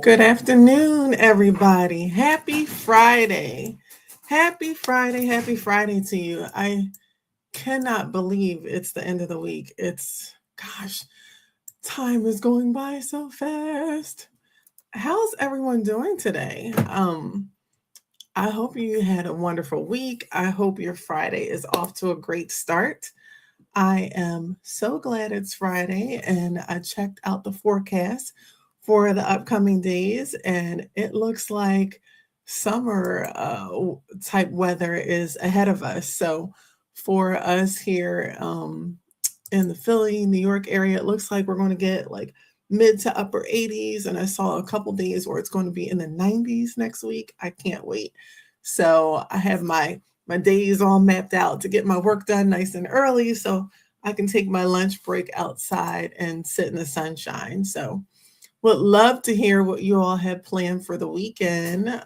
Good afternoon, everybody. Happy Friday. Happy Friday. Happy Friday to you. I cannot believe it's the end of the week. Gosh, time is going by so fast. How's everyone doing today? I hope you had a wonderful week. I hope your Friday is off to a great start. I am so glad it's Friday and I checked out the forecast for the upcoming days and it looks like summer type weather is ahead of us. So for us here in the Philly, New York area, it looks like we're going to get like mid to upper 80s. And I saw a couple days where it's going to be in the 90s next week. I can't wait. So I have my days all mapped out to get my work done nice and early so I can take my lunch break outside and sit in the sunshine. So would love to hear what you all have planned for the weekend.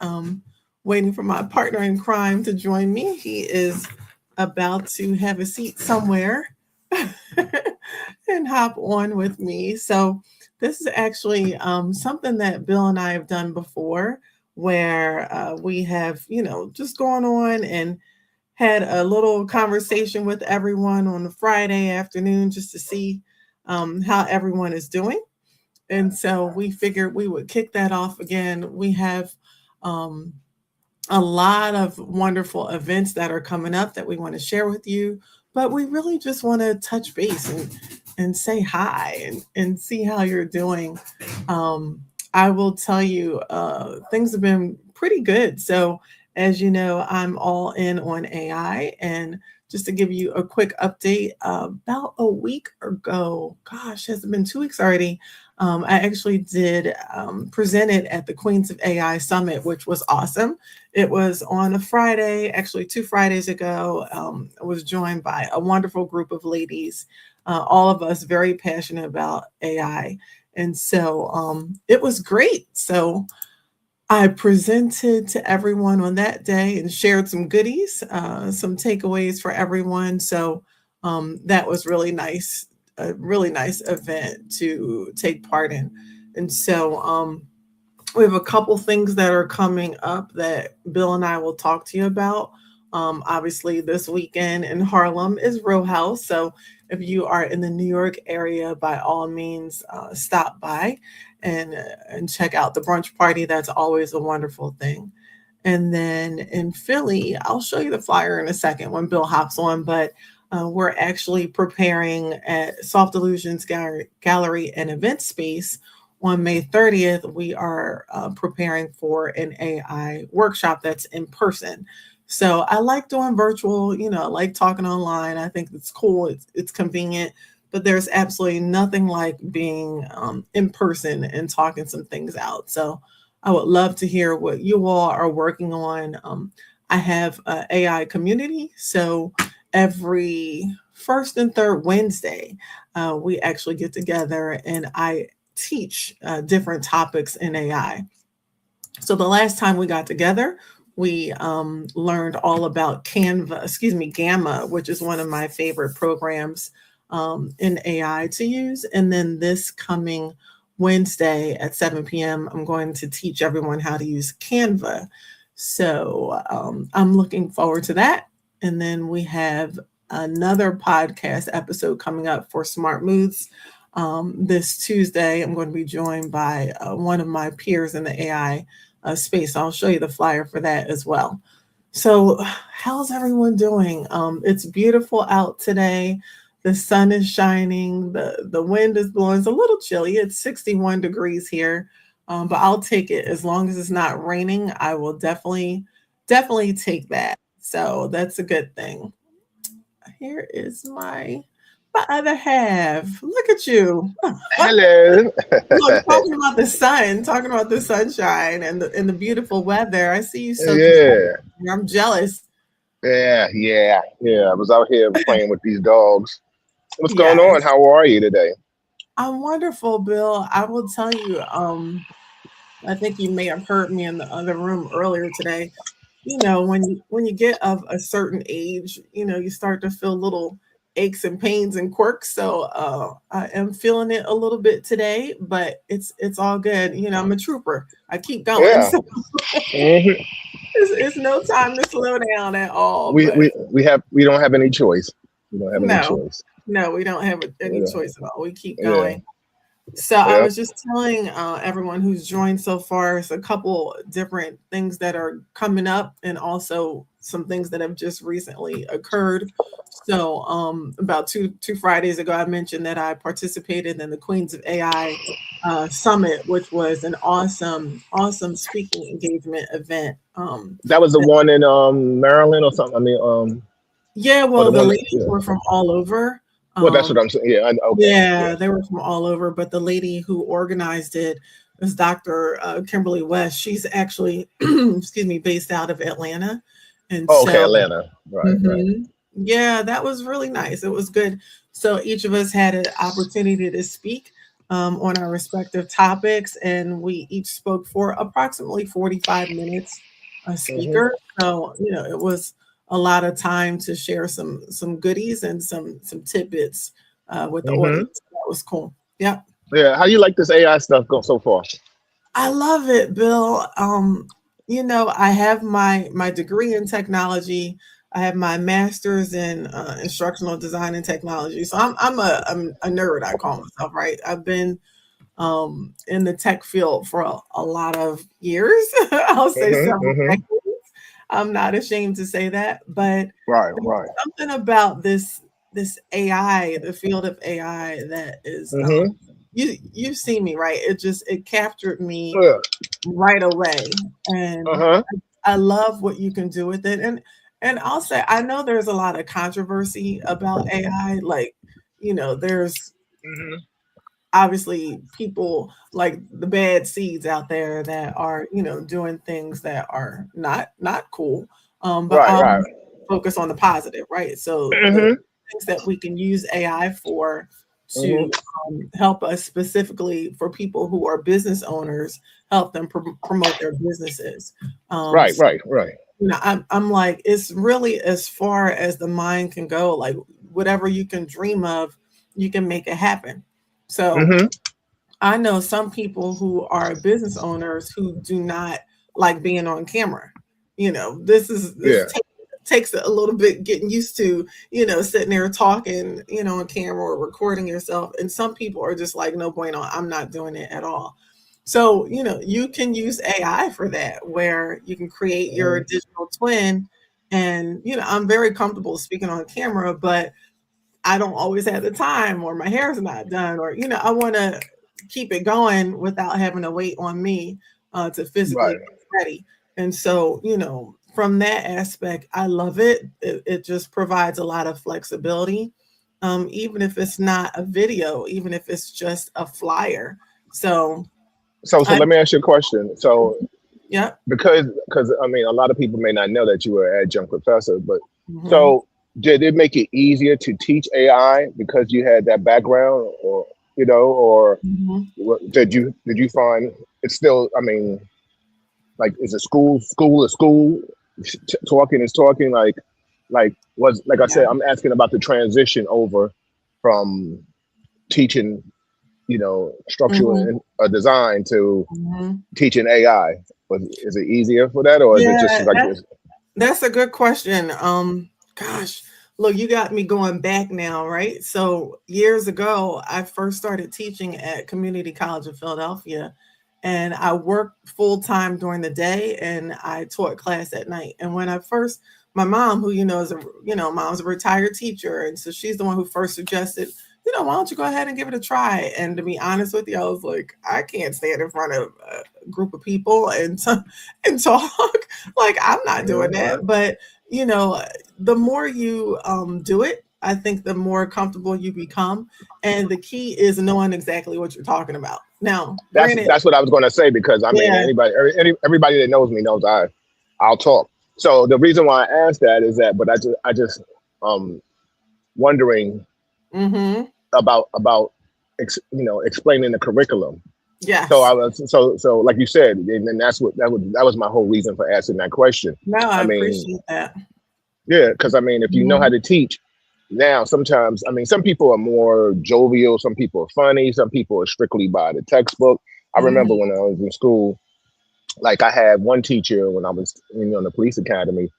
Waiting for my partner in crime to join me. He is about to have a seat somewhere and hop on with me. So this is actually something that Bill and I have done before where we have, just gone on and had a little conversation with everyone on a Friday afternoon just to see how everyone is doing. And so we figured we would kick that off again. We have a lot of wonderful events that are coming up that we want to share with you, but we really just want to touch base and say hi and see how you're doing. I will tell you, things have been pretty good. So as you know, I'm all in on AI. And just to give you a quick update, about a week ago, gosh, has it been 2 weeks already? I actually did presented at the Queens of AI Summit, which was awesome. It was on a Friday, actually 2 Fridays ago. I was joined by a wonderful group of ladies, all of us very passionate about AI. And so it was great. So I presented to everyone on that day and shared some goodies, some takeaways for everyone. So that was really nice, a really nice event to take part in. And so we have a couple things that are coming up that Bill and I will talk to you about. Obviously, this weekend in Harlem is Row House. So if you are in the New York area, by all means, stop by and check out the brunch party. That's always a wonderful thing. And then in Philly, I'll show you the flyer in a second when Bill hops on, but we're actually preparing at Soft Illusions Gallery and Event Space on May 30th. We are preparing for an AI workshop that's in person. So I like doing virtual, I like talking online. I think it's cool. It's convenient, but there's absolutely nothing like being in person and talking some things out. So I would love to hear what you all are working on. I have an AI community. So every first and third Wednesday, we actually get together and I teach different topics in AI. So the last time we got together, we learned all about Gamma, which is one of my favorite programs in AI to use. And then this coming Wednesday at 7 p.m., I'm going to teach everyone how to use Canva. So I'm looking forward to that. And then we have another podcast episode coming up for Smart Moods. This Tuesday, I'm going to be joined by one of my peers in the AI space. I'll show you the flyer for that as well. So how's everyone doing? It's beautiful out today. The sun is shining. The wind is blowing. It's a little chilly. It's 61 degrees here, but I'll take it as long as it's not raining. I will definitely take that. So that's a good thing. Here is my other half. Look at you. Hello. Look, talking about the sunshine and the beautiful weather. I see you soaking. Yeah, I'm jealous. yeah. I was out here playing with these dogs. What's going on? Yes. How are you today? I'm wonderful, Bill. I will tell you, I think you may have heard me in the other room earlier today. When you get of a certain age, you start to feel a little aches and pains and quirks. So I am feeling it a little bit today, but it's all good. You know, I'm a trooper. I keep going. Yeah. So hmm it's no time to slow down at all. We, But we we don't have any choice. We don't have any no, choice. no, we don't have any Yeah. choice at all. We keep Yeah. going. So I Yeah. was just telling everyone who's joined so far, it's a couple different things that are coming up, and also some things that have just recently occurred. So about two Fridays ago, I mentioned that I participated in the Queens of AI Summit, which was an awesome speaking engagement event. That was the one in Maryland or something. I mean, Yeah, or well, the the one. ladies Yeah. were from all over. Well, that's Um, what I'm saying. Yeah. Okay. Yeah. Yeah, they were from all over, but the lady who organized it was Dr. Kimberly West. She's actually, excuse me, based out of Atlanta. And Oh, okay. so, Atlanta. Right. Right. mhm, yeah, that was really nice. It was good. So each of us had an opportunity to speak on our respective topics, and we each spoke for approximately 45 minutes a hmm speaker. So, you know, it was a lot of time to share some goodies and some tidbits with the hmm audience. That was cool. Yeah. Yeah. How you like this AI stuff go so far? I love it, Bill. You know, I have my degree in technology. I have my master's in instructional design and technology. So I'm a nerd. I call myself, right. I've been in the tech field for a lot of years. I'll say hmm several hmm decades. I'm not ashamed to say that, but Right. there's Right. something about this AI, the field of AI, that is hmm you've seen me, right? It captured me Yeah. right away, and Uh-huh. I love what you can do with it. And I'll say I know there's a lot of controversy about AI. Like, you know, there's hmm obviously people like the bad seeds out there that are, you know, doing things that are not cool. But Right. Right. focus on the positive, right? So the hmm things that we can use AI for hmm to help us, specifically for people who are business owners, help them promote their businesses. Right. So, Right. Right. you know, I'm like, it's really as far as the mind can go. Like whatever you can dream of, you can make it happen. So hmm I know some people who are business owners who do not like being on camera. You know, this Yeah. takes a little bit getting used to, you know, sitting there talking, you know, on camera or recording yourself. And some people are just like, no bueno, I'm not doing it at all. So, you know, you can use AI for that, where you can create your hmm digital twin. And, you know, I'm very comfortable speaking on camera, but I don't always have the time, or my hair's not done, or, you know, I want to keep it going without having to wait on me to physically Right. get ready. And so, you know, from that aspect, I love it. It just provides a lot of flexibility, even if it's not a video, even if it's just a flyer. So, So I, let me ask you a question. So yeah. because I mean, a lot of people may not know that you were an adjunct professor, but Hmm. so did it make it easier to teach AI because you had that background, or or Hmm. did you find it's still? I mean, like, is it school is school, talking is talking, like was like I Yeah. said, I'm asking about the transition over from teaching, structural Hmm. design to Hmm. teaching AI. Is it easier for that, or is it just Yeah. like this? That's a good question. Gosh, look, you got me going back now, right? So years ago, I first started teaching at Community College of Philadelphia, and I worked full time during the day, and I taught class at night. And when I first, my mom, who you know is a mom's a retired teacher, and so she's the one who first suggested, you know, why don't you go ahead and give it a try? And to be honest with you, I was like, I can't stand in front of a group of people and and talk. Like, I'm not doing Mhm. that. But, you know, the more you do it, I think the more comfortable you become. And the key is knowing exactly what you're talking about. Now, That's granted, that's what I was going to say, because I mean, yeah. everybody that knows me knows I'll talk. So the reason why I asked that is that, but I just um wondering Mm-hmm. about explaining the curriculum. So I Yes. was so like you said, and then that was my whole reason for asking that question. No, I I mean, appreciate that. yeah, because I mean, if you know how Hmm. to teach, now sometimes, I mean, some people are more jovial, some people are funny, some people are strictly by the textbook. I remember Mhm. when I was in school, like I had one teacher when I was in the police academy,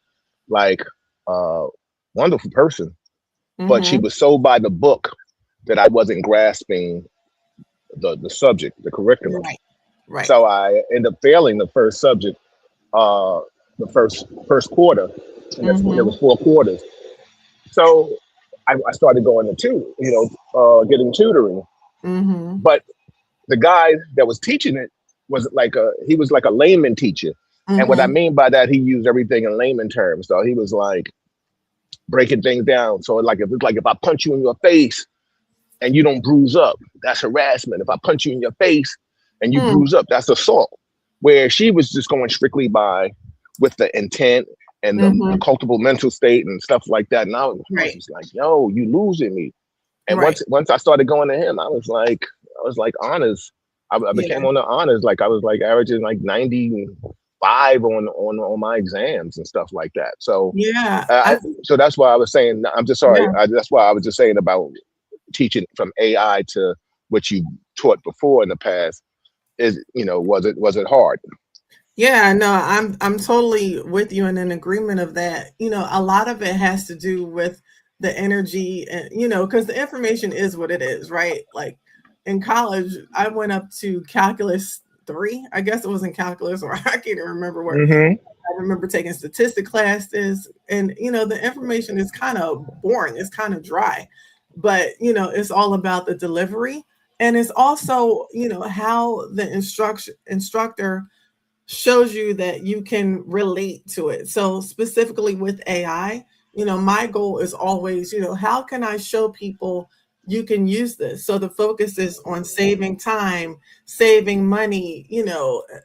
like uh wonderful person, but she Mhm. was so by the book that I wasn't grasping the subject, the curriculum. Right. Right. So I ended up failing the first subject, uh, the first quarter, and there Mhm. was 4 quarters. So I started going to getting tutoring. Mhm. But the guy that was teaching it was he was like a layman teacher. And what I Mhm. mean by that, he used everything in layman terms. So he was like breaking things down. So like if I punch you in your face and you don't bruise up, that's harassment. If I punch you in your face and you Hmm. bruise up, that's assault. Where she was just going strictly by with the intent and the Mhm. culpable mental state and stuff like that. And I was Right. just like, yo, you losing me. And Right. once I started going to him, I was like honors. I Yeah. became on the honors. Like I was like averaging like 95 on my exams and stuff like that. So Yeah. uh, so that's why I was saying. I'm just sorry. Yeah. That's why I was just saying about teaching from AI to what you taught before in the past. Was it hard? Yeah, no, I'm totally with you and in agreement of that. A lot of it has to do with the energy and because the information is what it is, right? Like in college, I went up to calculus 3. I guess it was in calculus, or I can't even remember where. Mm-hmm. I remember taking statistic classes, and the information is kind of boring, it's kind of dry, but it's all about the delivery, and it's also how the instructor shows you that you can relate to it. So specifically with AI, my goal is always, how can I show people you can use this? So the focus is on saving time, saving money,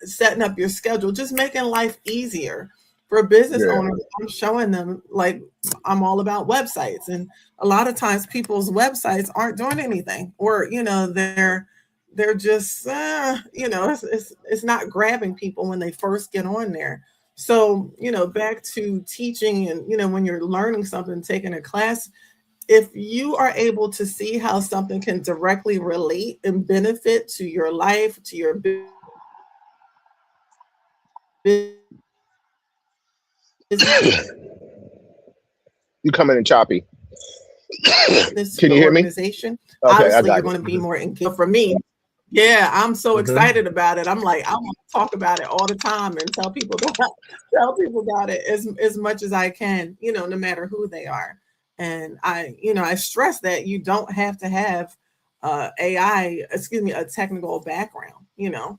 setting up your schedule, just making life easier. For business Yeah. owners, I'm showing them, like, I'm all about websites, and a lot of times people's websites aren't doing anything, or they're just it's not grabbing people when they first get on there. So back to teaching, and when you're learning something, taking a class, if you are able to see how something can directly relate and benefit to your life, to your You coming in choppy. business, to Can your you hear me? organization, Okay, I obviously you're got it. going to be more engaged. For me, yeah, I'm so Mm-hmm. excited about it. I'm like, I want to talk about it all the time and tell people about it as much as I can, no matter who they are. And I stress that you don't have to have AI, excuse me, a technical background,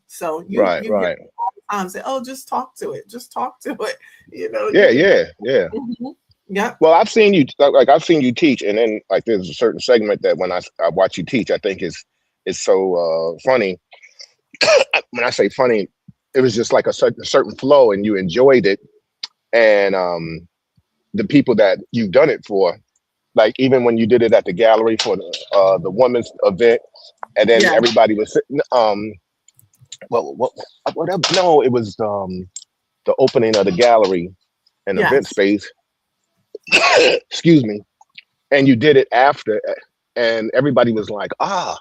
So Right, you hear right. people all the time say, "Oh, just talk to it, just talk to it," Yeah, you can. yeah, yeah. Mhm. Yep. Well, I've seen you teach, and then like there's a certain segment that when I watch you teach, I think is so funny. When I say funny, it was just like a certain flow, and you enjoyed it, and the people that you've done it for, like even when you did it at the gallery for the women's event, and then Yeah. everybody was sitting. Whatever. No, it was the opening of the gallery and event Yes. space. Excuse me. And you did it after, and everybody was like, ah.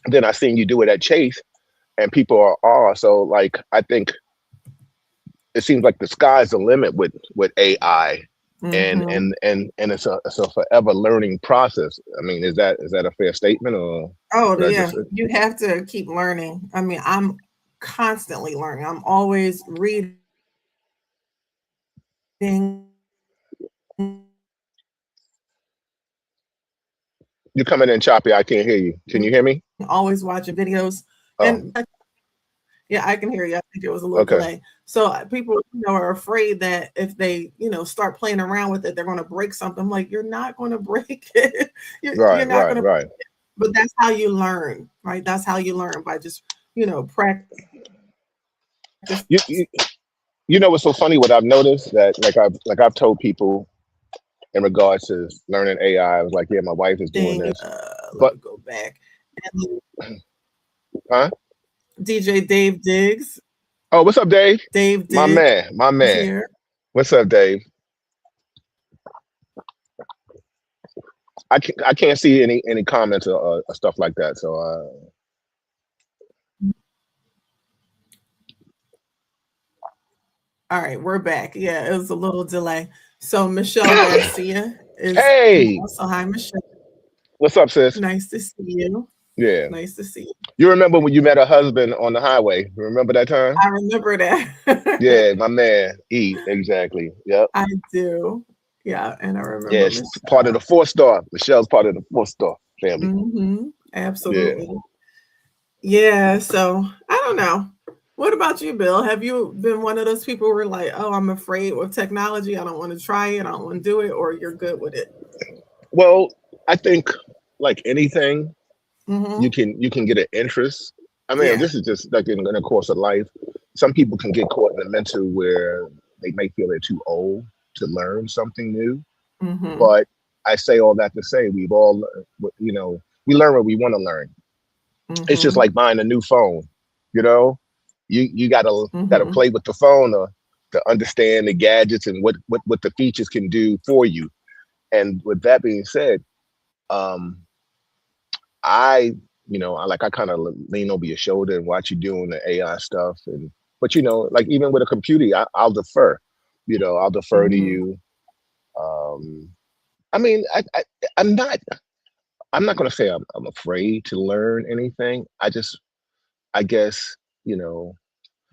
Then I seen you do it at Chase, and people are so like I think it seems like the sky's the limit with AI, and Hmm. and and and it's a forever learning process. I mean, is that a fair statement, or Oh, did I yeah. just You have to keep learning. I mean, I'm constantly learning. I'm always reading, you're coming in choppy? I can't hear you. Can you hear me? always watching videos. Oh, And yeah, I can hear you. I think it was a little okay. delay. So people, are afraid that if they, start playing around with it, they're going to break something. I'm like, you're not going to break it. You're Right, not right, going to. right. But that's how you learn, right? That's how you learn, by just, practice. You, you you know what's so funny? What I've noticed that like I've told people in regards to learning AI, I was like, yeah, my wife is doing Thing. this, Let but me go back. And huh? DJ Dave Diggs. Oh, what's up, Dave? Dave My Diggs man, my man. here. What's up, Dave? I can't see any comments or stuff like that. So All right, we're back. Yeah, it was a little delay. So Michelle Garcia is in the hey, house. So hi, Michelle. what's up, sis? Nice to see you. Yeah, Nice to see you. you remember when you met her husband on the highway? Remember that time? I remember that. Yeah, my man, E, exactly. Yep. I do. Yeah, and I remember Yeah, she's part of Michelle. the 4 star. Michelle's part of the 4 star family. Yeah. Absolutely. Yeah, so I don't know. What about you, Bill? Have you been one of those people who are like, oh, I'm afraid with technology. I don't want to try it. I don't want to do it, or you're good with it? Well, I think like anything, Mm-hmm. you can get an interest. I mean, Yeah. this is just like in the course of life. Some people can get caught in a mental where they may feel they're too old to learn something new. Mm-hmm. But I say all that to say we've all, we learn what we want to learn. It's just Mm-hmm. like buying a new phone. You know, you gotta Mm-hmm. play with the phone to understand the gadgets and what the features can do for you. And with that being said, um, I, I kind of lean over your shoulder and watch you doing the AI stuff. But like even with a computer, I'll defer. I'll defer to Mm-hmm. you. Um, I mean, I'm not. I'm not going to say I'm afraid to learn anything. I guess, you know,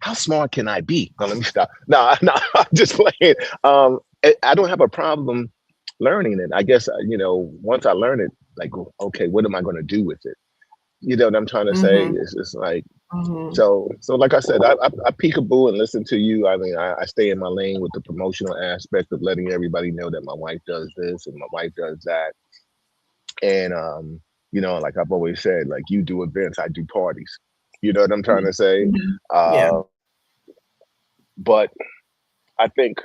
how smart can I be? No, let me stop. No, no, I'm just playing. I don't have a problem learning it. I guess, once I learn it, like, okay, what am I going to do with it? You know what I'm trying to say? Mm-hmm. It's like, Mm-hmm. so like I said, I peekaboo and listen to you. I mean, I stay in my lane with the promotional aspect of letting everybody know that my wife does this and my wife does that. And, like I've always said, like you do events, I do parties. You know what I'm trying to say? Mm-hmm. Yeah. Uh, but I think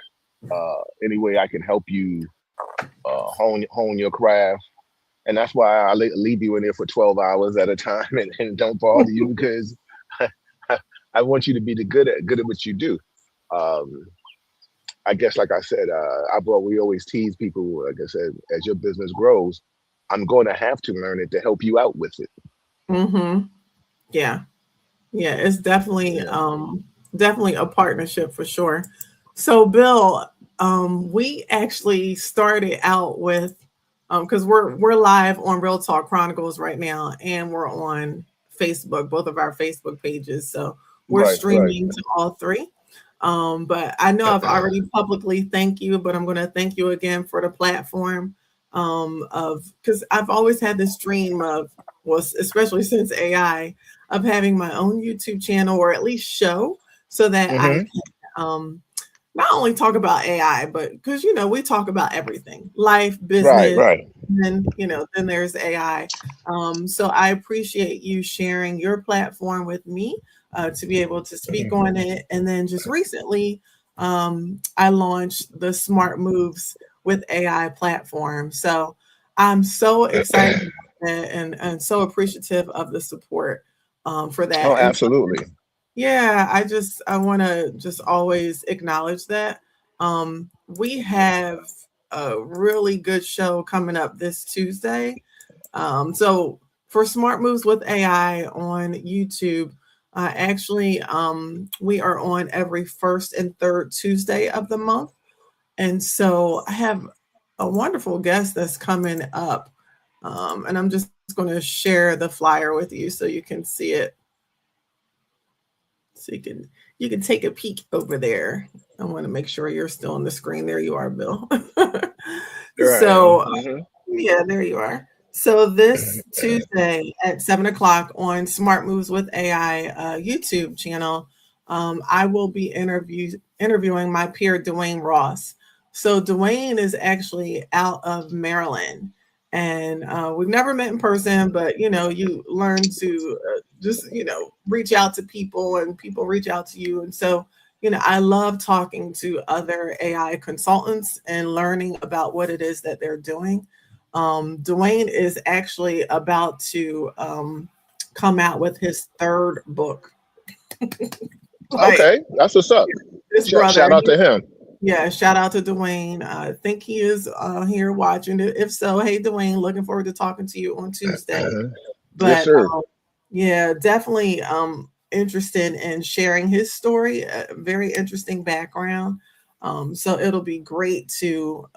any way I can help you hone your craft, and that's why I leave you in there for 12 hours at a time and don't bother you because I want you to be good at what you do. Um, I guess, like I said, we always tease people. Like I said, as your business grows, I'm going to have to learn it to help you out with it. Mm-hmm. Yeah. Yeah. It's definitely Yeah. definitely a partnership for sure. So Bill, we actually started out with because we're live on Real Talk Chronicles right now, and we're on Facebook, both of our Facebook pages. So we're Right. Right. streaming to all three. But I know I've already publicly thank you, but I'm going to thank you again for the platform of because I've always had this dream of, well, especially since AI, of having my own YouTube channel or at least show so that I Hmm. can not only talk about AI, but because we talk about everything, life, Right. business, Right. and then there's AI. So I appreciate you sharing your platform with me to be able to speak Hmm. on it. And then just recently, I launched the Smart Moves with AI platform. So I'm so excited about that and so appreciative of the support for Oh, that. And so absolutely. yeah, I want to just always acknowledge that. We have a really good show coming up this Tuesday. So for Smart Moves with AI on YouTube, actually, we are on every first and third Tuesday of the month. And so I have a wonderful guest that's coming up. And I'm just going to share the flyer with you so you can see it. So you can take a peek over there. I want to make sure you're still on the screen. There you are, Bill. There I am. So Hmm. yeah, there you are. So this Tuesday at 7 o'clock on Smart Moves with AI YouTube channel, I will be interviewing my peer Dwayne Ross. So Dwayne is actually out of Maryland, and we've never met in person, but you learn to just reach out to people, and people reach out to you, and so I love talking to other AI consultants and learning about what it is that they're doing. Dwayne is actually about to come out with his third book. Like Okay, that's what's up. this brother, Shout out to him. Yeah, shout out to Dwayne. I think he is here watching it. If so, hey Dwayne, looking forward to talking to you on Tuesday. Yes, But sir. yeah, definitely interested in sharing his story. A very interesting background. So it'll be great to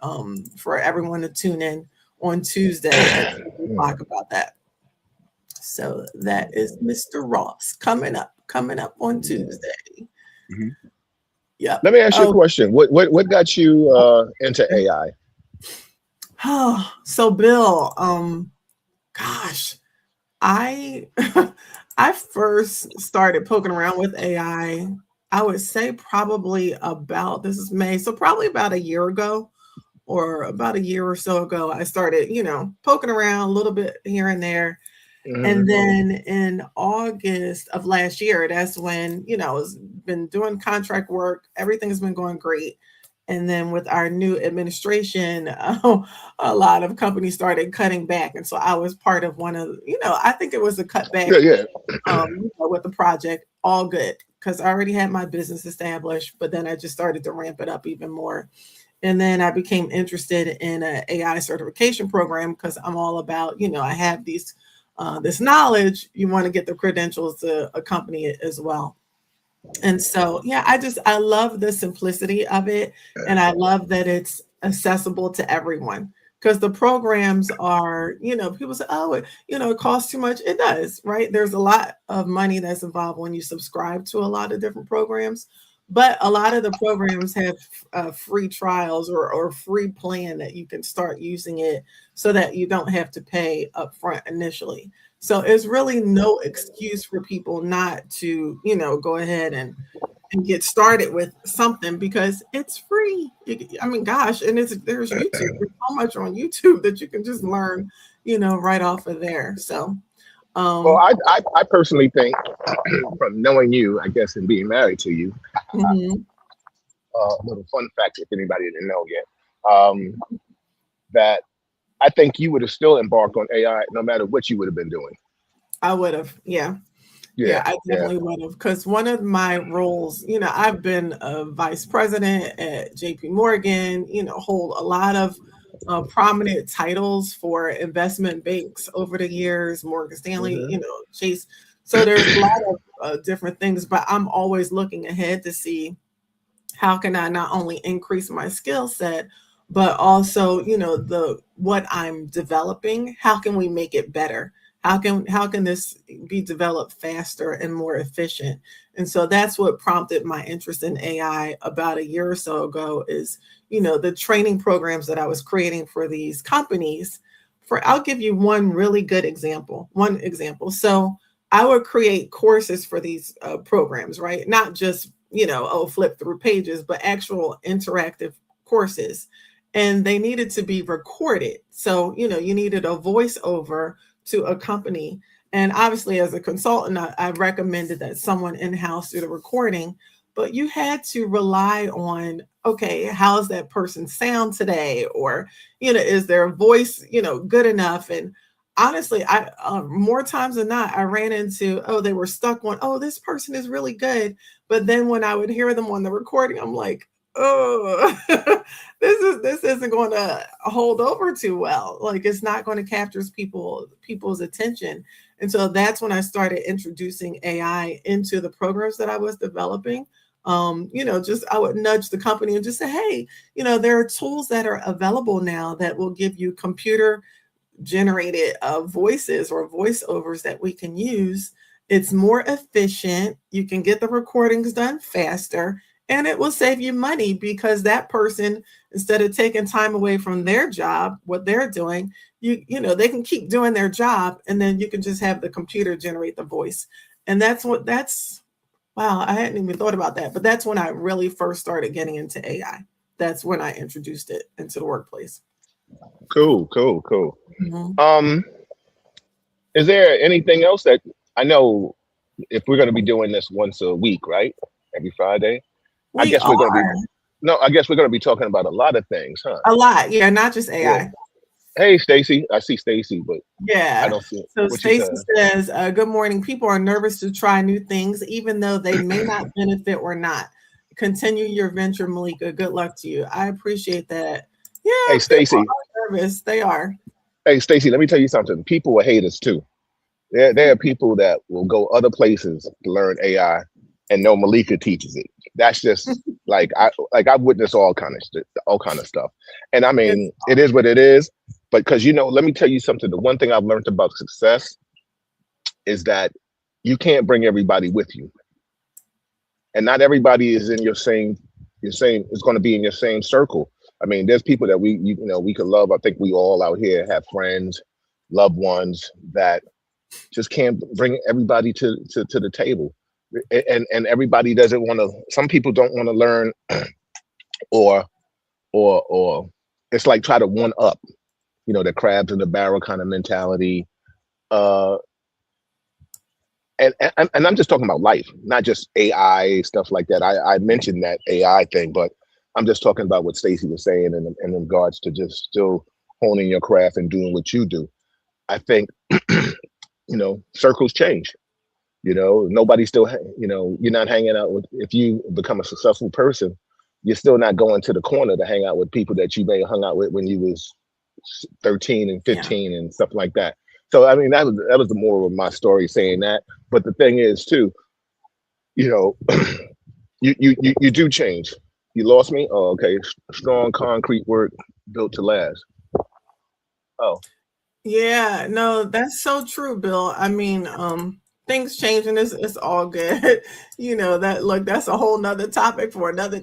for everyone to tune in on Tuesday at 2 o'clock about that. So that is Mr. Ross coming up on Tuesday. Mhm. Yep. Let me ask you a Oh, question. What got you into AI? so Bill, gosh, I I first started poking around with AI. I would say probably about this is May, so probably about a year ago or about a year or so ago. I started, poking around a little bit here and there. And Hmm. then in August of last year, that's when, I've been doing contract work. Everything has been going great. And then with our new administration, a lot of companies started cutting back. And so I was part of one of, I think it was a cutback Yeah, yeah. with the project. All good because I already had my business established, but then I just started to ramp it up even more. And then I became interested in an AI certification program because I'm all about, I have this knowledge. You want to get the credentials to accompany it as well. And so, yeah, I love the simplicity of it, and I love that it's accessible to everyone. Because the programs are, people say, oh, it costs too much. It does, right? There's a lot of money that's involved when you subscribe to a lot of different programs. But a lot of the programs have free trials or free plan that you can start using it so that you don't have to pay upfront initially. So it's really no excuse for people not to, go ahead and get started with something because it's free. I mean, gosh, and there's YouTube. There's so much on YouTube that you can just learn, right off of there. So, Well, um, I personally think, from knowing you, I guess, and being married to you, mhm, a little fun fact if anybody didn't know yet, that I think you would have still embarked on AI no matter what you would have been doing. I would have, yeah. Yeah, Yeah, I yeah. definitely would have. Because one of my roles, I've been a vice president at JP Morgan, hold a lot of prominent titles for investment banks over the years, Morgan Stanley, Hmm. Chase. So there's a lot of different things, but I'm always looking ahead to see how can I not only increase my skill set, but also, the what I'm developing, how can we make it better? How can this be developed faster and more efficient? And so that's what prompted my interest in AI about a year or so ago is, the training programs that I was creating for these companies. I'll give you one really good example. One example. So I would create courses for these programs, right? Not just, flip through pages, but actual interactive courses. And they needed to be recorded. So, you needed a voiceover to accompany. And obviously, as a consultant, I recommended that someone in house do the recording, but you had to rely on, okay, how's that person sound today? Or, is their voice, good enough? And honestly, I more times than not, I ran into, oh, they were stuck on, oh, this person is really good. But then when I would hear them on the recording, I'm like, oh, this isn't going to hold over too well. Like it's not going to capture people's attention. And so that's when I started introducing AI into the programs that I was developing. Just I would nudge the company and just say, hey, there are tools that are available now that will give you computer generated voices or voiceovers that we can use. It's more efficient. You can get the recordings done faster and it will save you money because that person, instead of taking time away from their job, what they're doing, they can keep doing their job and then you can just have the computer generate the voice. And that's wow, I hadn't even thought about that, but that's when I really first started getting into AI. That's when I introduced it into the workplace. Cool, cool, cool. Mhm. Um, is there anything else that I know if we're going to be doing this once a week, right? Every Friday. I We guess we're going to be are. no. I guess we're going to be talking about a lot of things, huh? A lot, yeah, not just Yeah. AI. Hey, Stacy. I see Stacy, but I Yeah. don't see it. So What she Stacy said. says, "Good morning. People are nervous to try new things, even though they may not benefit or not. continue your venture, Malika. Good luck to you. I appreciate that. Yeah, Hey, people Stacy. are nervous. They are. Hey, Stacy. Let me tell you something. People will hate us too. There are people that will go other places to learn AI, and know Malika teaches it. That's just I've witnessed all kind of stuff. And I It's mean, it is what it is. But because let me tell you something. The one thing I've learned about success is that you can't bring everybody with you, and not everybody is in your same is going to be in your same circle. I mean, there's people that we could love. I think we all out here have friends, loved ones that just can't bring everybody to the table. And everybody doesn't want to. Some people don't want to learn, or or it's like try to one up, the crabs in the barrel kind of mentality. uh and I'm just talking about life, not just AI stuff like that. I mentioned that AI thing, but I'm just talking about what Stacy was saying in regards to just still honing your craft and doing what you do. I think circles change. Nobody still, you're not hanging out with, if you become a successful person, you're still not going to the corner to hang out with people that you may have hung out with when you was 13 and yeah. 15 and stuff like that. So I mean, that was the moral of my story, saying that. But the thing is too, you know, you do change. You lost me? Oh, okay. Strong concrete work built to last. Oh, Yeah, no, that's so true, Bill. I mean, things change and it's all good. That look, that's a whole nother topic for another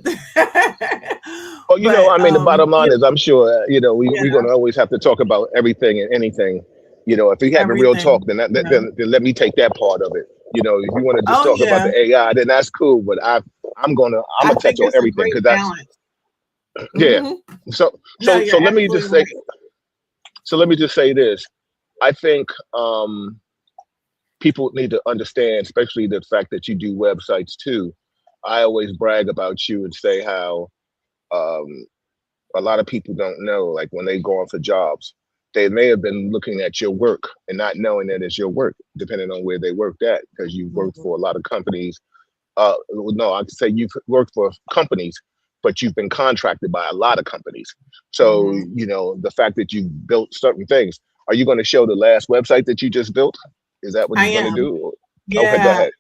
well, but I mean, the bottom yeah, line is, I'm sure, we're yeah, going to always have to talk about everything and anything. If we have a real talk, everything. then, Yeah. then let me take that part of it. If you want to just Oh talk about yeah. the AI, then that's cool. But I'm I gonna touch think on it's a everything great because that's balance. yeah. Hmm. So No, so you're so let me absolutely just say right. so let me just say this. I think people need to understand, especially the fact that you do websites too. I always brag about you and say how um, a lot of people don't know, like when they go on for jobs, they may have been looking at your work and not knowing that it's your work, depending on where they worked at, because you've worked Mhm. for a lot of companies. No, I could say you've worked for companies, but you've been contracted by a lot of companies. So, Mhm. the fact that you built certain things, are you going to show the last website that you just built? Is that what I you're going to am. do? Okay, go Yeah. ahead.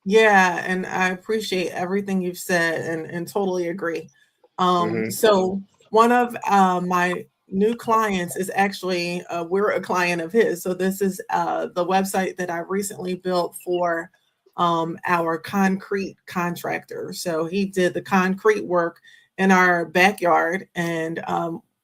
Yeah, and I appreciate everything you've said and totally agree. Hmm. So one of my new clients is actually we're a client of his. So this is the website that I recently built for our concrete contractor. So he did the concrete work in our backyard, and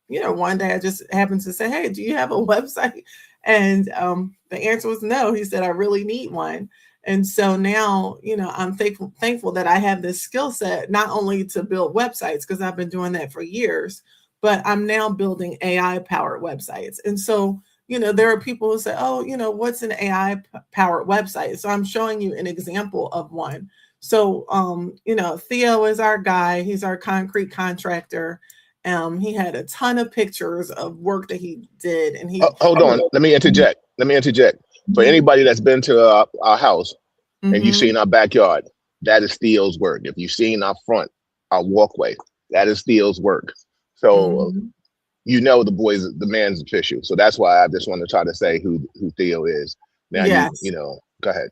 one day I just happened to say, "Hey, do you have a website?" And the answer was no. He said, "I really need one." And so now, I'm thankful that I have this skill set, not only to build websites, because I've been doing that for years, but I'm now building AI powered websites. And so, there are people who say, oh, what's an AI powered website? So I'm showing you an example of one. So, Theo is our guy, he's our concrete contractor. He had a ton of pictures of work that he did, and he, Hold on. Let me interject. Let me interject. For Mhm. anybody that's been to our house and you've Mhm. seen our backyard, that is Theo's work. If you've seen our front, our walkway, that is Theo's work. So Mhm. the man's official. So that's why I just want to try to say who Theo is. Now Yes. go ahead.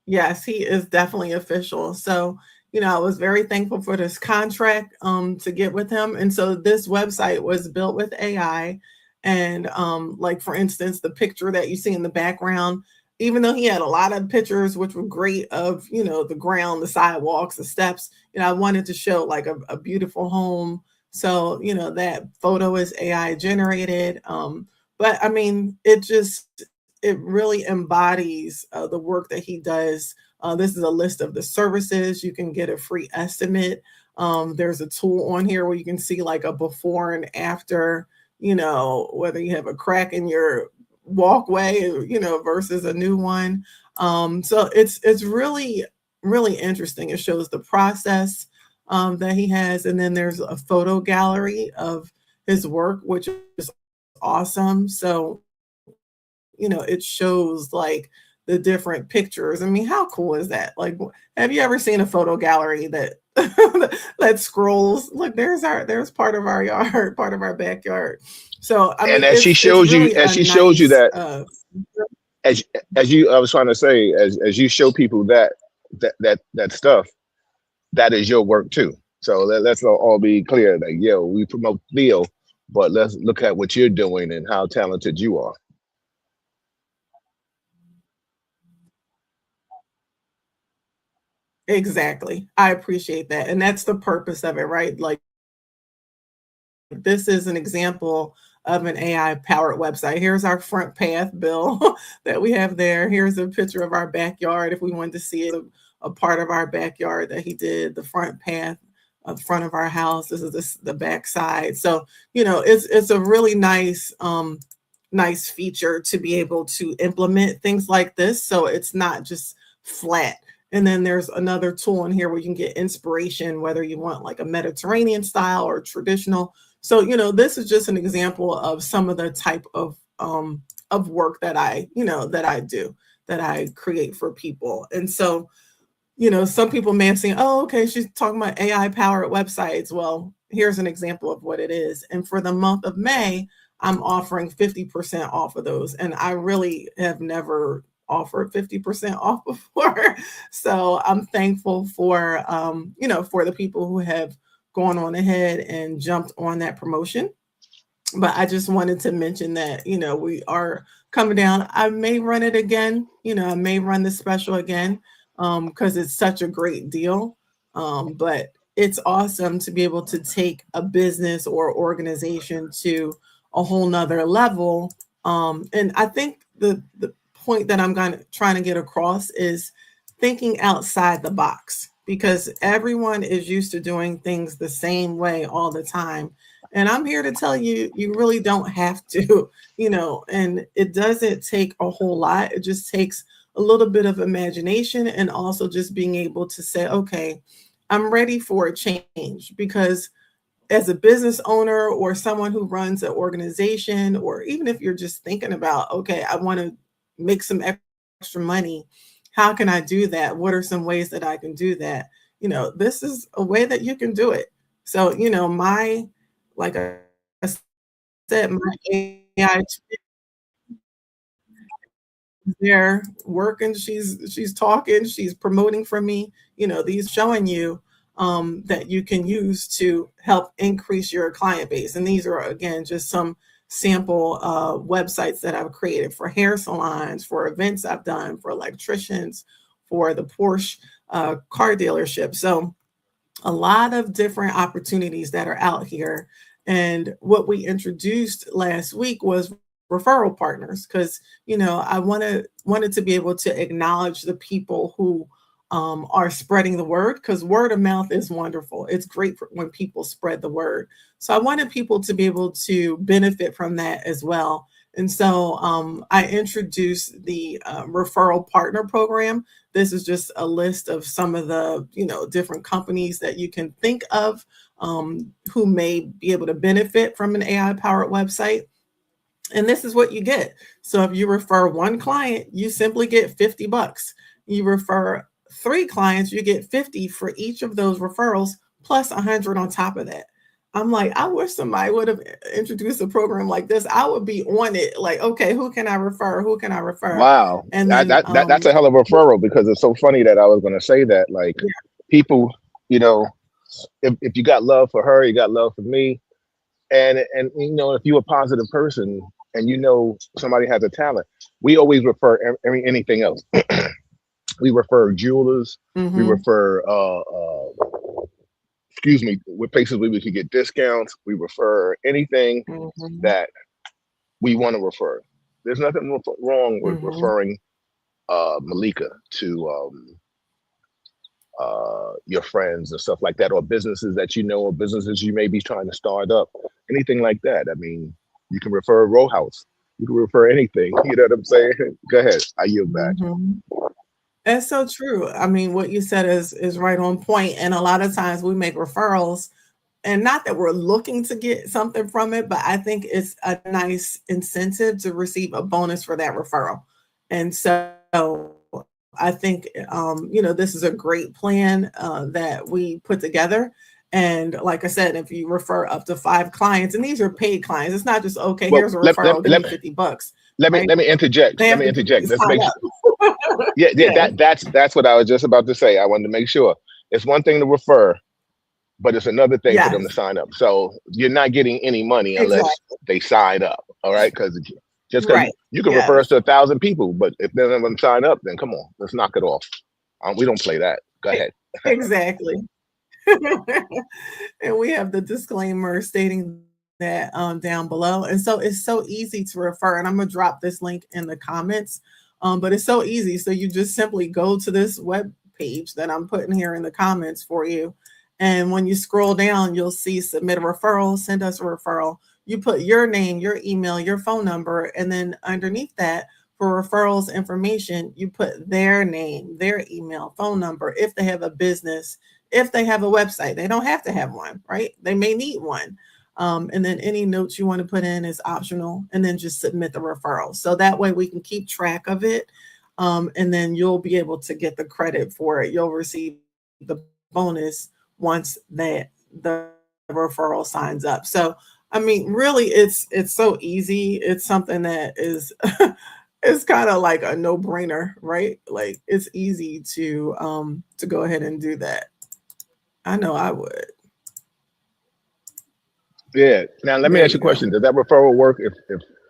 Yes, he is definitely official. So, I was very thankful for this contract to get with him. And so this website was built with AI. And like for instance, the picture that you see in the background, even though he had a lot of pictures which were great of, the ground, the sidewalks, the steps, I wanted to show like a beautiful home. So, that photo is AI generated. But I mean, it really embodies the work that he does. This is a list of the services. You can get a free estimate. There's a tool on here where you can see like a before and after, whether you have a crack in your walkway, versus a new one. So it's really, really interesting. It shows the process that he has. And then there's a photo gallery of his work, which is awesome. So it shows like the the different pictures. I mean, how cool is that? Like, have you ever seen a photo gallery that that scrolls? Look, there's part of our yard, part of our backyard. So I And mean, as she it's shows you, really a that nice as you, I was trying to say, as you show people that stuff, that is your work too. So let's all be clear. Like, yo, we promote Theo, but let's look at what you're doing and how talented you are. exactly. I appreciate that. And that's the purpose of it, right? Like this is an example of an AI powered website. Here's our front path bill that we have there. Here's a picture of our backyard if we wanted to see it, a part of our backyard that he did, the front path of front of our house. This is the back side. So, it's a really nice feature to be able to implement things like this. So it's not just flat. And then there's another tool in here where you can get inspiration, whether you want like a Mediterranean style or traditional. So, this is just an example of some of the type of work that I do, that I create for people. And so, some people may have seen, oh, okay, she's talking about AI powered websites. Well, here's an example of what it is. And for the month of May, I'm offering 50% off of those. And I really have never offered 50% off before. So I'm thankful for the people who have gone on ahead and jumped on that promotion. But I just wanted to mention that, we are coming down. I may run it again. I may run the special again because it's such a great deal. But it's awesome to be able to take a business or organization to a whole nother level. And I think the point that I'm trying to get across is thinking outside the box, because everyone is used to doing things the same way all the time. And I'm here to tell you, you really don't have to, and it doesn't take a whole lot. It just takes a little bit of imagination and also just being able to say, okay, I'm ready for a change. Because as a business owner or someone who runs an organization, or even if you're just thinking about, okay, I want to make some extra money, how can I do that? What are some ways that I can do that? This is a way that you can do it. So, like I said, my AI there working, she's talking, she's promoting for me. These showing you that you can use to help increase your client base. And these are, again, just some sample websites that I've created for hair salons, for events I've done, for electricians, for the Porsche car dealership. So a lot of different opportunities that are out here. And what we introduced last week was referral partners, because I wanted to be able to acknowledge the people who are spreading the word, because word of mouth is wonderful. It's great when people spread the word. So I wanted people to be able to benefit from that as well. And so I introduced the referral partner program. This is just a list of some of the different companies that you can think of who may be able to benefit from an AI powered website. And this is what you get. So if you refer one client, you simply get $50. You refer three clients, you get 50 for each of those referrals, plus 100 on top of that. I'm like, I wish somebody would have introduced a program like this. I would be on it. Like, okay, who can I refer? Who can I refer? Wow, And then, that's a hell of a referral, because it's so funny that I was going to say that. Like, people, you know, if you got love for her, you got love for me, and if you're a positive person and somebody has a talent, we always refer anything else. We refer jewelers, we mhm, refer excuse me, with places where we could get discounts. We refer anything mhm, that we want to refer. There's nothing wrong with mhm. referring Malika to your friends and stuff like that, or businesses that or businesses you may be trying to start up, anything like that. I mean, you can refer a row house, you can refer anything. You know what I'm saying? Go ahead. I yield back. Mhm. That's so true. I mean, what you said is right on point. And a lot of times we make referrals, and not that we're looking to get something from it, but I think it's a nice incentive to receive a bonus for that referral. And so I think, this is a great plan that we put together. And like I said, if you refer up to 5 clients, and these are paid clients, it's not just, okay, Well, here's a referral, give me $50, right? let me interject. They Let have me to interject. Let's sign make sure. up. Yeah, yeah. Yeah. That's what I was just about to say. I wanted to make sure. It's one thing to refer, but it's another thing for them to Yes, sign up. So you're not getting any money unless exactly. they sign up. All right, because just because Right. you can refer us Yes. to 1,000 people, but if none of them sign up, then come on, let's knock it off. We don't play that. Go E- ahead. Exactly. And we have the disclaimer stating that down below. And so it's so easy to refer. And I'm going to drop this link in the comments. But it's so easy. So you just simply go to this web page that I'm putting here in the comments for you. And when you scroll down, you'll see submit a referral, send us a referral. You put your name, your email, your phone number, and then underneath that, for referrals information, you put their name, their email, phone number, if they have a business, if they have a website. They don't have to have one, right? They may need one. And then any notes you want to put in is optional, and then just submit the referral. So that way we can keep track of it. And then you'll be able to get the credit for it. You'll receive the bonus once that the referral signs up. So, I mean, really, it's so easy. It's something that is it's kind of like a no-brainer, right? Like it's easy to go ahead and do that. I know I would. Yeah. Now let me There ask you you a question. go. Does that referral work if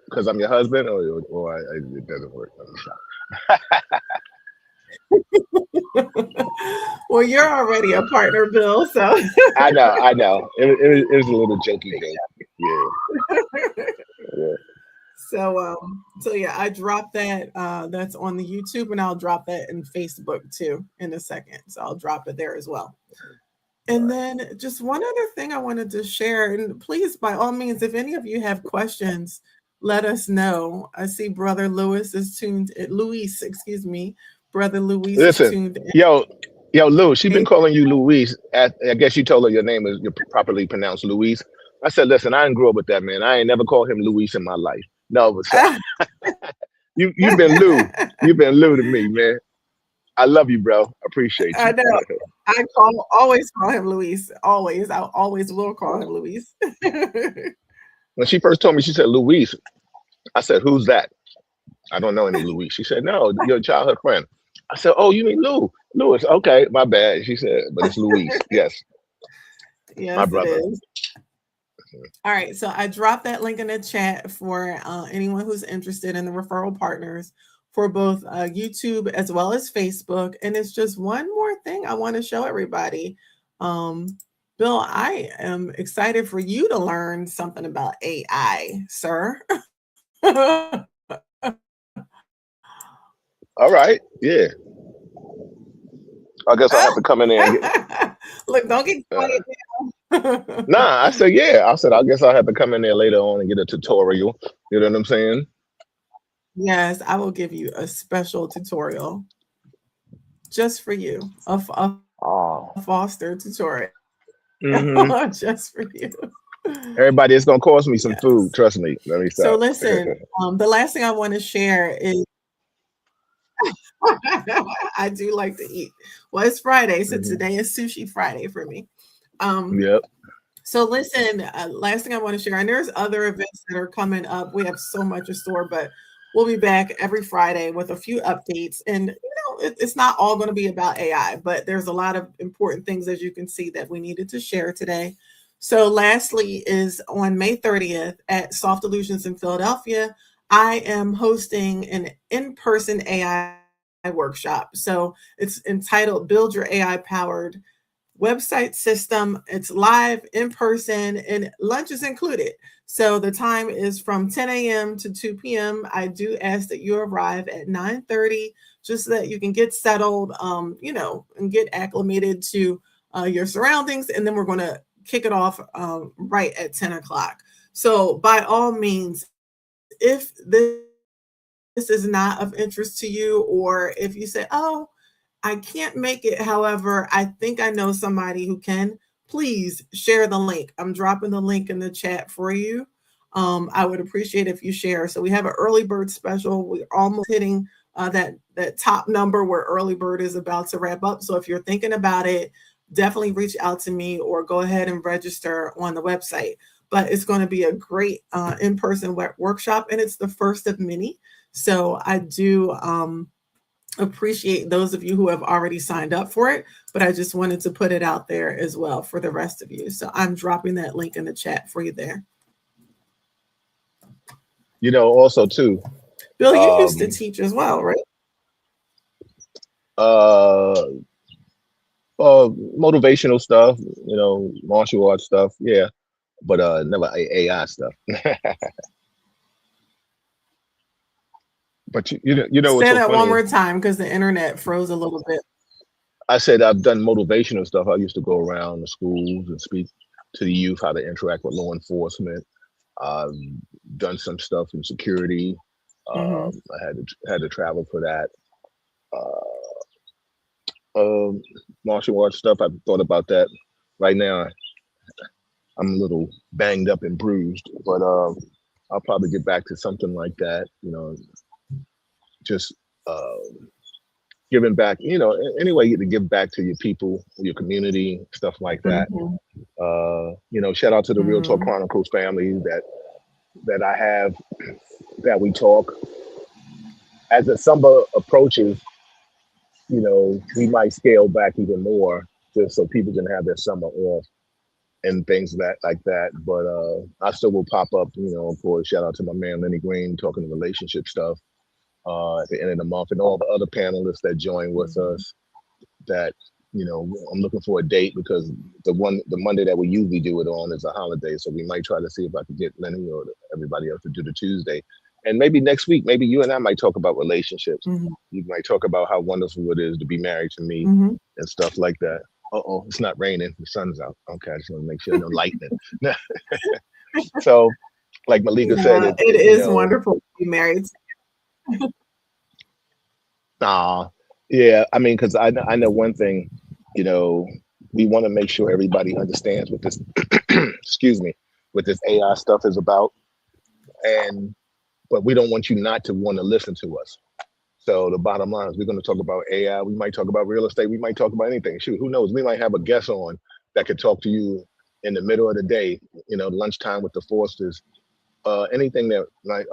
because I'm your husband, it doesn't work? Well, you're already a partner, Bill. So, I know. It was a little jokey joke. Yeah, yeah. so yeah, I dropped that. That's on the YouTube, and I'll drop that in Facebook too in a second. So I'll drop it there as well. And then just one other thing I wanted to share, and please, by all means, if any of you have questions, let us know. I see Brother Lewis is tuned. Luis, excuse me, Brother Luis is Listen, tuned in. yo, Lou, she been Hey, calling you Louise. I guess you told her your name is properly pronounced Louise. I said, listen, I didn't grow up with that, man. I ain't never called him Louise in my life. No, but so, you've been Lou. You've been Lou to me, man. I love you, bro. Appreciate I you. know. I always call him Luis. Always. I always will call him Luis. When she first told me, she said Louise. I said, who's that? I don't know any Louise. She said, no, your childhood friend. I said, oh, you mean Lou? Louis. Okay, my bad. She said, but it's Louise. Yes, my Yes, it brother. is. All right, so I dropped that link in the chat for anyone who's interested in the referral partners for both YouTube as well as Facebook. And it's just one more thing I want to show everybody. Bill, I am excited for you to learn something about AI, sir. All right. Yeah. I guess I have to come in there and get. Look, don't get Uh, quiet now. nah, I said, yeah. I said, I guess I'll have to come in there later on and get a tutorial. You know what I'm saying? Yes, I will give you a special tutorial just for you, Oh. a Foster tutorial Hmm. just for you. Everybody, it's gonna cost me some food. Yes. Trust me. Let me So stop. listen, the last thing I want to share is I do like to eat. Well, it's Friday, so Hmm. today is sushi Friday for me. Um, Yep. so listen, last thing I want to share, and there's other events that are coming up. We have so much in store, but we'll be back every Friday with a few updates. And it's not all going to be about AI, but there's a lot of important things, as you can see, that we needed to share today. So lastly is on May 30th at Soft Illusions in Philadelphia, I am hosting an in-person AI workshop. So it's entitled Build Your AI Powered Website System. It's live in person and lunch is included. So the time is from 10 a.m. to 2 p.m. I do ask that you arrive at 9:30 just so that you can get settled, and get acclimated to your surroundings. And then we're going to kick it off right at 10 o'clock. So by all means, if this is not of interest to you, or if you say, oh, I can't make it, however, I think I know somebody who can, please share the link. I'm dropping the link in the chat for you. I would appreciate if you share. So we have an early bird special. We're almost hitting that top number where early bird is about to wrap up. So if you're thinking about it, definitely reach out to me or go ahead and register on the website. But it's going to be a great in-person workshop, and it's the first of many. So I do appreciate those of you who have already signed up for it, but I just wanted to put it out there as well for the rest of you. So I'm dropping that link in the chat for you there. Also too, Bill, you used to teach as well, right? Motivational stuff, martial arts stuff, yeah, but never AI stuff. But what's Say so that funny one more is time because the internet froze a little bit. I said I've done motivational stuff. I used to go around the schools and speak to the youth how to interact with law enforcement. I've done some stuff in security. Mm-hmm. I had to travel for that. Martial arts stuff. I've thought about that. Right now, I'm a little banged up and bruised, but I'll probably get back to something like that. Just giving back. Any way to give back to your people, your community, stuff like that. Mm-hmm. Shout out to the Real Talk Mm-hmm. Chronicles family that I have, that we talk. As the summer approaches, we might scale back even more just so people can have their summer off and things like that. But I still will pop up, of course, shout out to my man Lenny Green talking relationship stuff at the end of the month, and all the other panelists that join with us. That I'm looking for a date because the Monday that we usually do it on is a holiday, so we might try to see if I can get Lenny or everybody else to do the Tuesday. And maybe next week, maybe you and I might talk about relationships. Mm-hmm. You might talk about how wonderful it is to be married to me Mm-hmm. and stuff like that. Uh-oh, it's not raining. The sun's out. Okay, I just want to make sure no lightning. So, like Malika said, Yeah, it is wonderful to be married. Yeah, I mean, because I know one thing, we want to make sure everybody understands what this, excuse me, what this AI stuff is about, but we don't want you not to want to listen to us. So the bottom line is we're going to talk about AI. We might talk about real estate. We might talk about anything. Shoot, who knows? We might have a guest on that could talk to you in the middle of the day, lunchtime with the Forsters. Anything that might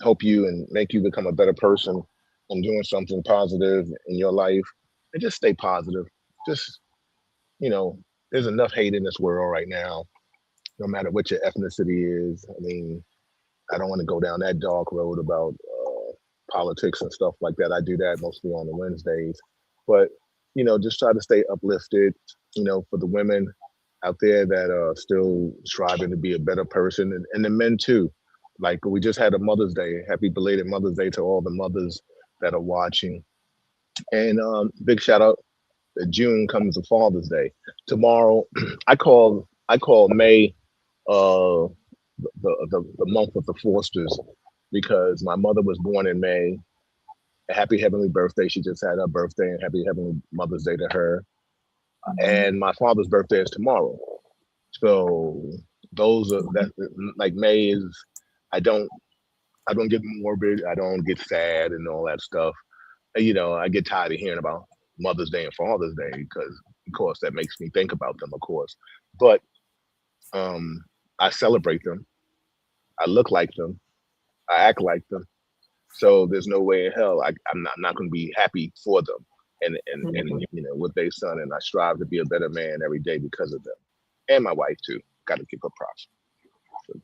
help you and make you become a better person and doing something positive in your life, and just stay positive. Just, there's enough hate in this world right now, no matter what your ethnicity is. I mean, I don't want to go down that dark road about politics and stuff like that. I do that mostly on the Wednesdays, but just try to stay uplifted. For the women out there that are still striving to be a better person, and the men too. Like we just had a Mother's Day. Happy belated Mother's Day to all the mothers that are watching. And big shout out that June comes to Father's Day. Tomorrow, I call May the month of the Forsters because my mother was born in May. Happy heavenly birthday. She just had her birthday, and happy heavenly Mother's Day to her. And my father's birthday is tomorrow. So those are that, like May is, I don't get morbid, I don't get sad and all that stuff. I get tired of hearing about Mother's Day and Father's Day because of course that makes me think about them, of course. But I celebrate them. I look like them. I act like them. So there's no way in hell I'm not going to be happy for them and with their son. And I strive to be a better man every day because of them, and my wife too. Got to give her props. So.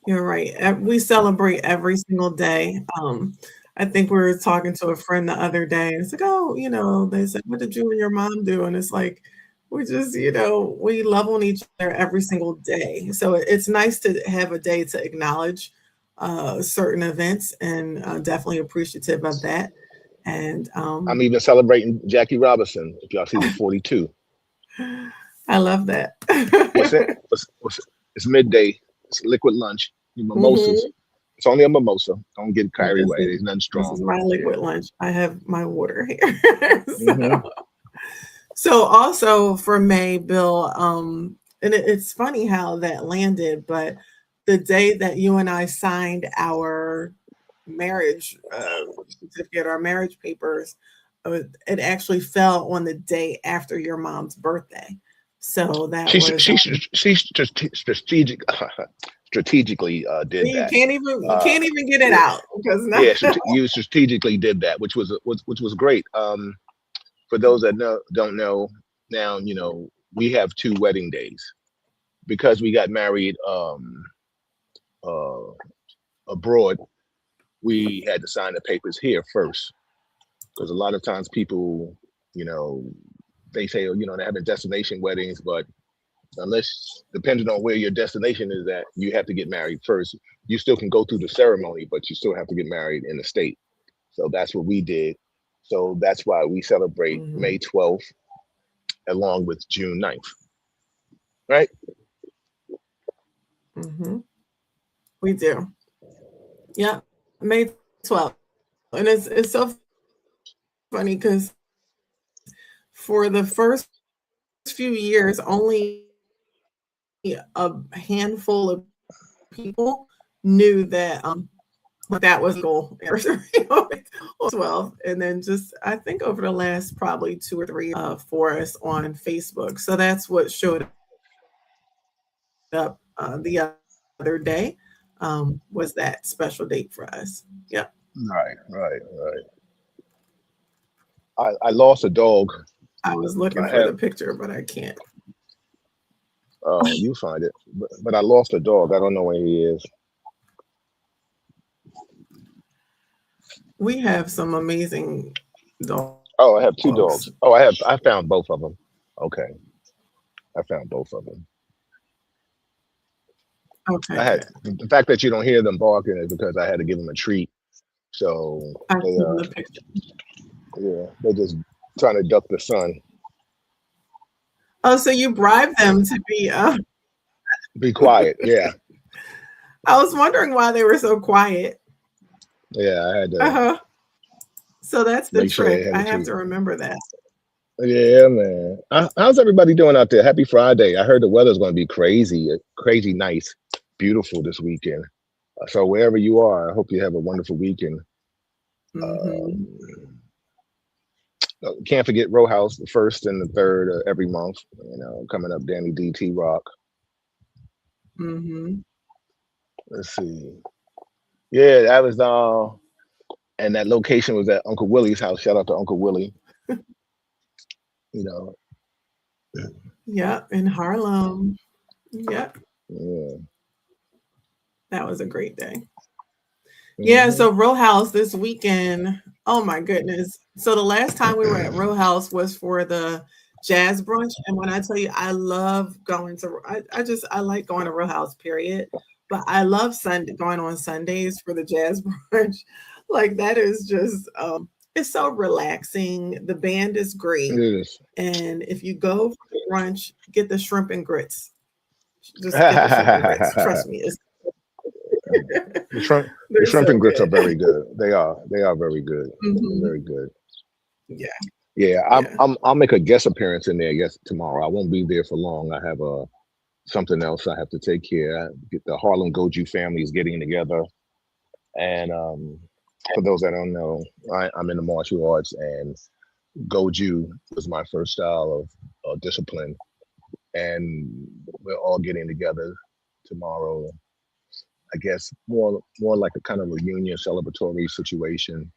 You're right. We celebrate every single day. I think we were talking to a friend the other day. It's like, oh, they said, what did you and your mom do? And it's like, we just, we love on each other every single day. So it's nice to have a day to acknowledge certain events, and definitely appreciative of that. And I'm even celebrating Jackie Robinson. If y'all see the 42, I love that. What's it? It's midday. It's liquid lunch. Mimosas. Mm-hmm. It's only a mimosa. Don't get carried away. There's nothing strong. This is my liquid lunch. I have my water here. So also for May, Bill, and it's funny how that landed, but the day that you and I signed our marriage certificate, our marriage papers, it actually fell on the day after your mom's birthday. So that She was she strategically did you that. can't even get it Yeah, out because now yeah, you strategically did that, which was great. For those that don't know, now we have 2 wedding days because we got married uh, abroad. We had to sign the papers here first because a lot of times people, you know, they say, they have destination weddings, but unless depending on where your destination is at, you have to get married first. You still can go through the ceremony, but you still have to get married in the state. So that's what we did. So that's why we celebrate May 12th along with June 9th, right? we do. Yeah, May 12th. And it's so funny because for the first few years, only a handful of people knew that that was the goal anniversary 12. And then just I think over the last probably 2 or 3 for us on Facebook. So that's what showed up the other day was that special date for us. Yep. Right. I lost a dog. I was looking for the picture, but I can't. Oh, you find it. But I lost a dog. I don't know where he is. We have some amazing dogs. Oh, I have 2 dogs. Oh, I found both of them. Okay. I found both of them. Okay. I had the fact that you don't hear them barking is because I had to give them a treat. So I see the picture. Yeah, they're just trying to duck the sun. Oh, so you bribed them to be quiet. Yeah. I was wondering why they were so quiet. Yeah, I had to. So that's the trick. I have to remember that. Yeah, man. How's everybody doing out there? Happy Friday. I heard the weather's going to be crazy nice, beautiful this weekend. So wherever you are, I hope you have a wonderful weekend. Can't forget Row House, the 1st and the 3rd every month. Coming up, Danny DT Rock. Let's see. Yeah, that was and that location was at Uncle Willie's house. Shout out to Uncle Willie. Yeah, in Harlem. Yep. Yeah. That was a great day. Yeah, so Row House this weekend. Oh my goodness. So the last time we were at Row House was for the jazz brunch. And when I tell you, I love going to, I like going to Row House, period. But I love going on Sundays for the jazz brunch. Like that is just, it's so relaxing. The band is great. It is. And if you go for the brunch, get the shrimp and grits. Just get the shrimp and grits. Trust me. The shrimp and grits are very good. They are very good. Very good. Yeah. I'll make a guest appearance in there. Yes, tomorrow. I won't be there for long. I have something else I have to take care of. The Harlem Goju family is getting together, and for those that don't know, I'm in the martial arts, and Goju was my first style of discipline, and we're all getting together tomorrow. I guess more like a kind of reunion celebratory situation,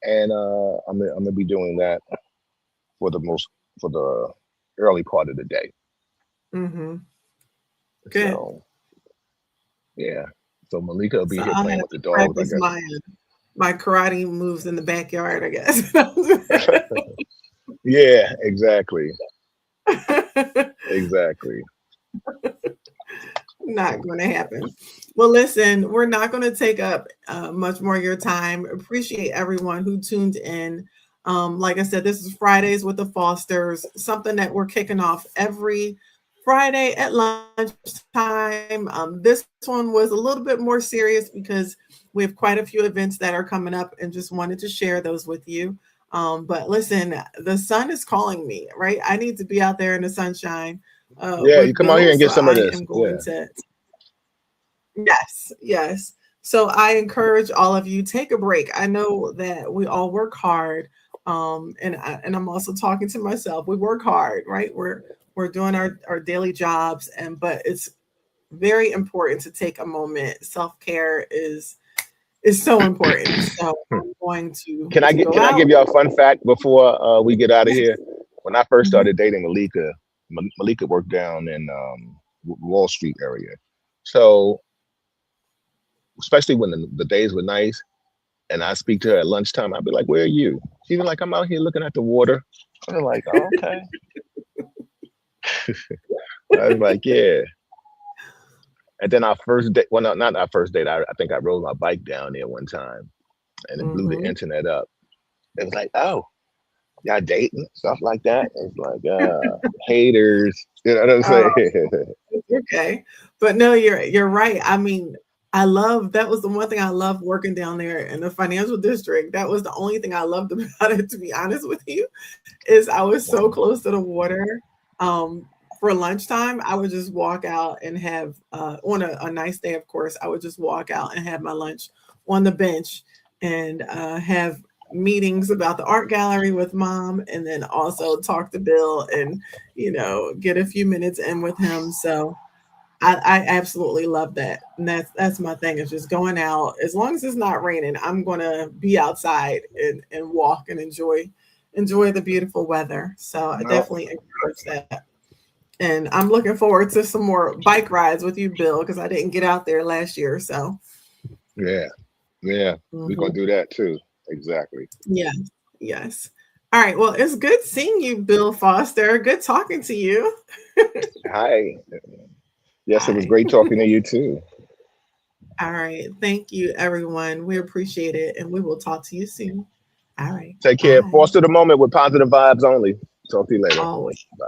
and I'm gonna be doing that for the early part of the day. Good. So, yeah. So Malika will be here playing with the dogs. I guess. My karate moves in the backyard, I guess. Yeah, exactly. Exactly. Not going to happen. Well, listen, we're not going to take up much more of your time. Appreciate everyone who tuned in. Like I said, this is Fridays with the Fosters, something that we're kicking off every Friday at lunchtime. This one was a little bit more serious because we have quite a few events that are coming up and just wanted to share those with you. But listen, the sun is calling me, right? I need to be out there in the sunshine. Yeah, you come out here and get some of this. Yes. So I encourage all of you, take a break. I know that we all work hard. And I'm also talking to myself. We work hard, right? We're doing our daily jobs, and but it's very important to take a moment. Self-care is so important. So I'm going to go Can I out. give y'all a fun fact before we get out of Yes. here? When I first Mhm. started dating Malika, Malika worked down in Wall Street area. So especially when the days were nice, and I speak to her at lunchtime, I'd be like, "Where are you?" She'd be like, "I'm out here looking at the water." I'm like, oh, "Okay." I was like, "Yeah." And then our first date, well, not our first date. I think I rode my bike down there one time, and it blew the Mhm. internet up. It was like, "Oh, y'all dating?" Stuff like that. It's like, haters. You know what I'm saying? Oh, okay. But no, you're right. I mean, I love that was the one thing I loved working down there in the financial district. That was the only thing I loved about it, to be honest with you, is I was so close to the water. Um, for lunchtime, I would just walk out and have on a nice day, of course, I would just walk out and have my lunch on the bench and have meetings about the art gallery with mom, and then also talk to Bill and get a few minutes in with him. So I absolutely love that. And that's my thing, is just going out. As long as it's not raining, I'm gonna be outside and walk and enjoy the beautiful weather. So I No. definitely encourage that. And I'm looking forward to some more bike rides with you, Bill, because I didn't get out there last year. So Yeah. Yeah. We're gonna mhm. do that too. Exactly. Yes, yes. All right. Well, it's good seeing you, Bill Foster. Good talking to you. Hi. Yes, it was Hi. great talking to you too. All right. Thank you, everyone. We appreciate it, and we will talk to you soon. All right. Take care. Bye. Foster the moment with positive vibes only. Talk to you later. Always. Bye.